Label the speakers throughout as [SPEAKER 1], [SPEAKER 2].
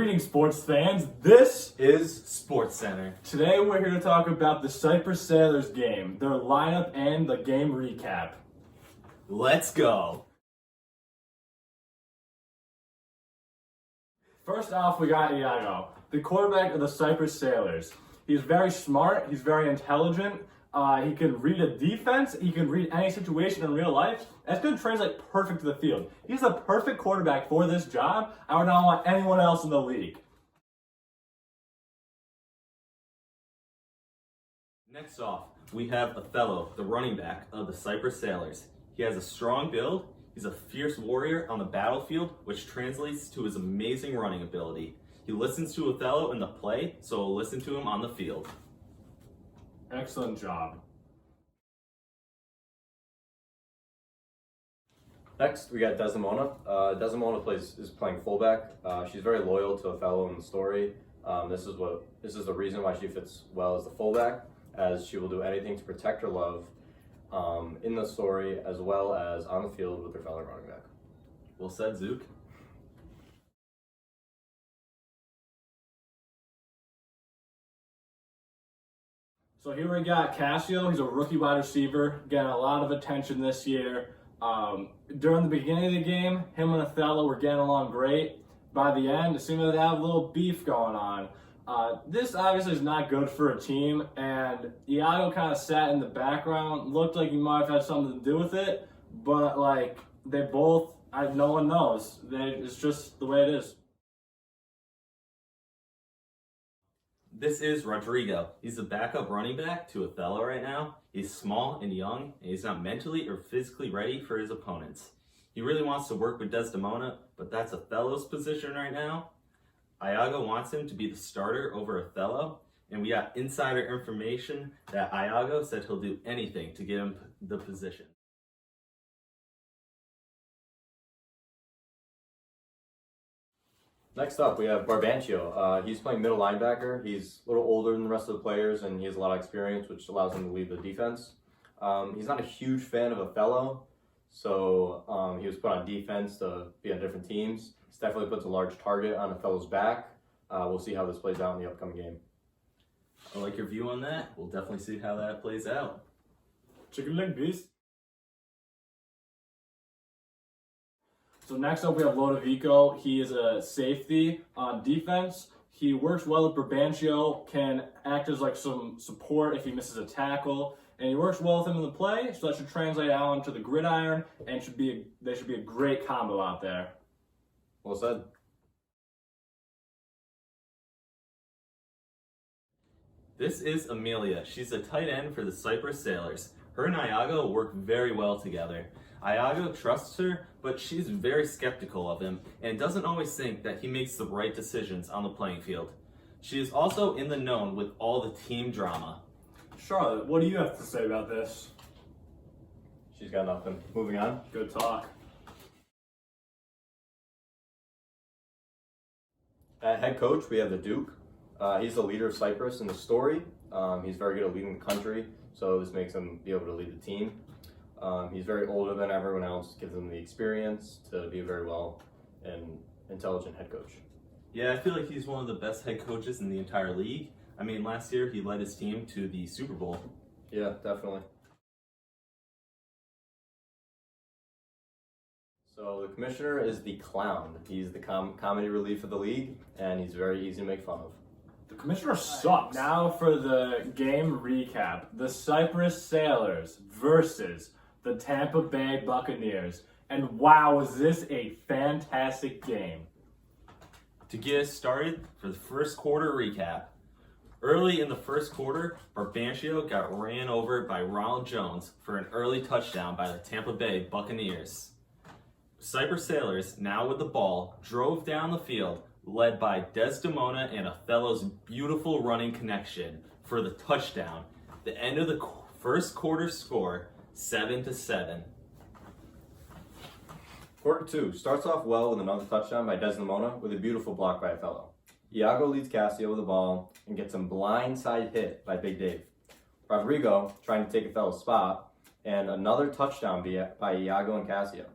[SPEAKER 1] Greetings, sports fans. This
[SPEAKER 2] is Sports Center.
[SPEAKER 1] Today we're here to talk about the Cypress Sailors game, their lineup, and the game recap.
[SPEAKER 2] Let's go.
[SPEAKER 1] First off, we got Iago, the quarterback of the Cypress Sailors. He's very smart. He's very intelligent. He can read a defense. He can read any situation in real life. That's going to translate perfect to the field. He's the perfect quarterback for this job. I would not want anyone else in the league.
[SPEAKER 2] Next off, we have Othello, the running back of the Cypress Sailors. He has a strong build. He's a fierce warrior on the battlefield, which translates to his amazing running ability. He listens to Othello in the play, so we'll listen to him on the field.
[SPEAKER 1] Excellent job.
[SPEAKER 3] Next, we got Desdemona. Desdemona is playing fullback. She's very loyal to Othello in the story. This is the reason why she fits well as the fullback, as she will do anything to protect her love in the story as well as on the field with her fellow running back.
[SPEAKER 2] Well said, Zook.
[SPEAKER 1] So here we got Cassio. He's a rookie wide receiver, getting a lot of attention this year. During the beginning of the game, him and Othello were getting along great. By the end, it seemed like they have a little beef going on. This obviously is not good for a team, and Iago kind of sat in the background. Looked like he might have had something to do with it, but they both, no one knows. It's just the way it is.
[SPEAKER 2] This is Rodrigo. He's the backup running back to Othello right now. He's small and young, and he's not mentally or physically ready for his opponents. He really wants to work with Desdemona, but that's Othello's position right now. Iago wants him to be the starter over Othello, and we got insider information that Iago said he'll do anything to get him the position.
[SPEAKER 3] Next up, we have Barbancio. He's playing middle linebacker. He's a little older than the rest of the players, and he has a lot of experience, which allows him to lead the defense. He's not a huge fan of Othello, so he was put on defense to be on different teams. This definitely puts a large target on Othello's back. We'll see how this plays out in the upcoming game.
[SPEAKER 2] I like your view on that. We'll definitely see how that plays out.
[SPEAKER 1] Chicken leg piece. So next up we have Lodovico. He is a safety on defense. He works well with Barbancio, can act as some support if he misses a tackle, and he works well with him in the play, so that should translate out onto the gridiron, and they should be a great combo out there.
[SPEAKER 3] Well said.
[SPEAKER 2] This is Amelia. She's a tight end for the Cypress Sailors. Her and Iago work very well together. Iago trusts her, but she's very skeptical of him and doesn't always think that he makes the right decisions on the playing field. She is also in the know with all the team drama.
[SPEAKER 1] Charlotte, what do you have to say about this?
[SPEAKER 3] She's got nothing. Moving on.
[SPEAKER 1] Good talk.
[SPEAKER 3] At head coach, we have the Duke. He's the leader of Cyprus in the story. He's very good at leading the country, so this makes him be able to lead the team. He's very older than everyone else, gives him the experience to be a very well and intelligent head coach.
[SPEAKER 2] Yeah, I feel like he's one of the best head coaches in the entire league. I mean, last year he led his team to the Super Bowl.
[SPEAKER 3] Yeah, definitely. So the commissioner is the clown. He's the comedy relief of the league, and he's very easy to make fun of.
[SPEAKER 1] The commissioner sucks. Now for the game recap. The Cypress Sailors versus the Tampa Bay Buccaneers. And wow, was this a fantastic game.
[SPEAKER 2] To get us started for the first quarter recap. Early in the first quarter, Barbancio got ran over by Ronald Jones for an early touchdown by the Tampa Bay Buccaneers. Cypress Sailors, now with the ball, drove down the field, led by Desdemona and Othello's beautiful running connection for the touchdown. The end of the first quarter score, 7-7.
[SPEAKER 3] Quarter two starts off well with another touchdown by Desdemona with a beautiful block by Othello. Iago leads Cassio with the ball and gets him blindside hit by Big Dave. Rodrigo trying to take Othello's spot, and another touchdown by Iago and Cassio.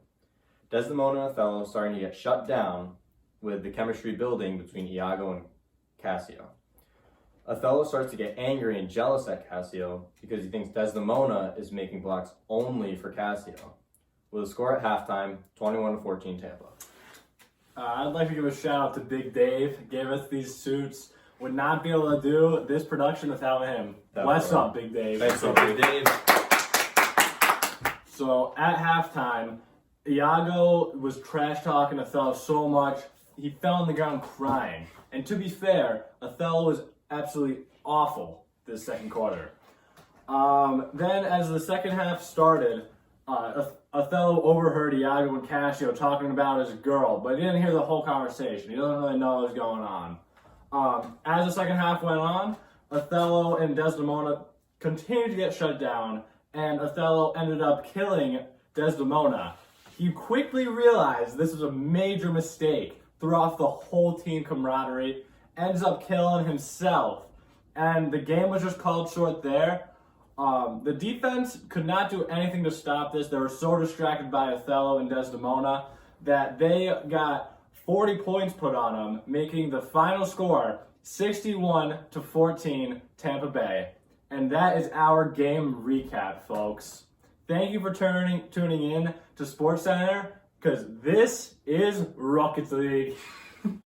[SPEAKER 3] Desdemona and Othello starting to get shut down with the chemistry building between Iago and Cassio. Othello starts to get angry and jealous at Cassio because he thinks Desdemona is making blocks only for Cassio. With a score at halftime, 21-14 Tampa.
[SPEAKER 1] I'd like to give a shout out to Big Dave. Gave us these suits. Would not be able to do this production without him. What's up, Big Dave?
[SPEAKER 3] Thanks,
[SPEAKER 2] Big Dave.
[SPEAKER 1] So at halftime, Iago was trash talking Othello so much he fell on the ground crying. And to be fair, Othello was absolutely awful this second quarter. Then as the second half started, Othello overheard Iago and Cassio talking about his girl, but he didn't hear the whole conversation. He doesn't really know what was going on. As the second half went on, Othello and Desdemona continued to get shut down, and Othello ended up killing Desdemona. He quickly realized this was a major mistake, threw off the whole team camaraderie, ends up killing himself, and the game was just called short there. The defense could not do anything to stop this. They were so distracted by Othello and Desdemona that they got 40 points put on them, making the final score 61-14 Tampa Bay. And that is our game recap, folks. Thank you for tuning in to SportsCenter, because this is Rocket League.